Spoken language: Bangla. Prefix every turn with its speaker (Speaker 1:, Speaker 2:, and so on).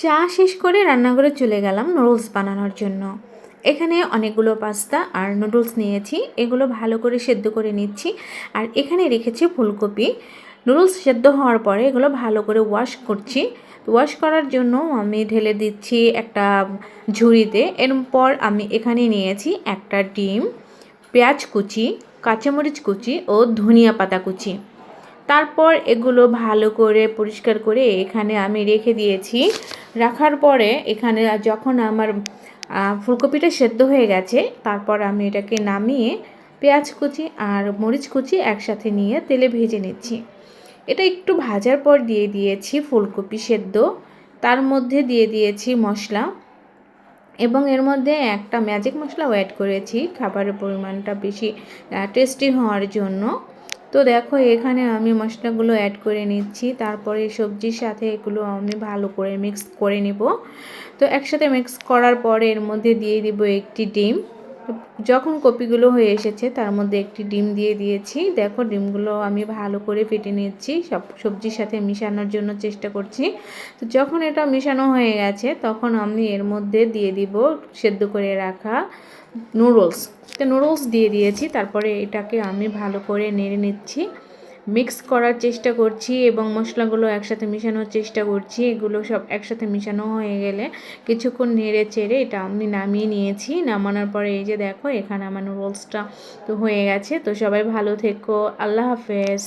Speaker 1: চা শেষ করে রান্নাঘরে চলে গেলাম নুডলস বানানোর জন্য। এখানে অনেকগুলো পাস্তা আর নুডলস নিয়েছি, এগুলো ভালো করে সেদ্ধ করে নিচ্ছি। আর এখানে রেখেছি ফুলকপি। নুডলস সেদ্ধ হওয়ার পরে এগুলো ভালো করে ওয়াশ করছি। ওয়াশ করার জন্য আমি ঢেলে দিচ্ছি একটা ঝুড়িতে। এরপর আমি এখানে নিয়েছি একটা ডিম, পেঁয়াজ কুচি, কাঁচামরিচ কুচি ও ধনিয়া পাতা কুচি। তারপর এগুলো ভালো করে পরিষ্কার করে এখানে আমি রেখে দিয়েছি। রাখার পরে এখানে যখন আমার ফুলকপিটা সেদ্ধ হয়ে গেছে, তারপর আমি এটাকে নামিয়ে পেঁয়াজ কুচি আর মরিচ কুচি একসাথে নিয়ে তেলে ভেজে নিচ্ছি। এটা একটু ভাজার পর দিয়ে দিয়েছি ফুলকপি সেদ্ধ, তার মধ্যে দিয়ে দিয়েছি মশলা এবং এর মধ্যে একটা ম্যাজিক মশলাও অ্যাড করেছি খাবারের পরিমাণটা বেশি টেস্টি হওয়ার জন্য। তো দেখো এখানে আমি মশলাগুলো অ্যাড করে নিচ্ছি, তারপরে সবজির সাথে এগুলো আমি ভালো করে মিক্স করে নেব। তো একসাথে মিক্স করার পরে এর মধ্যে দিয়ে দিব একটি ডিম। যখন কপিগুলো হয়ে এসেছে তার মধ্যে একটি ডিম দিয়ে দিয়েছি। দেখো ডিমগুলো আমি ভালো করে ফেটে নিচ্ছি, সব সবজির সাথে মিশানোর জন্য চেষ্টা করছি। তো যখন এটা মিশানো হয়ে গেছে তখন আমি এর মধ্যে দিয়ে দিব সেদ্ধ করে রাখা নুডলস। তো নুডলস দিয়ে দিয়েছি, তারপরে এটাকে আমি ভালো করে নেড়ে নিচ্ছি, মিক্স করার চেষ্টা করছি এবং মশলাগুলো একসাথে মেশানোর চেষ্টা করছি। এগুলো সব একসাথে মেশানো হয়ে গেলে কিছুক্ষণ নেড়ে চেড়ে এটা আমি নামিয়ে নিয়েছি। নামানোর পরে এই যে দেখো এখানে আমার নুডলসটা তো হয়ে গেছে। তো সবাই ভালো থেকো, আল্লাহ হাফেজ।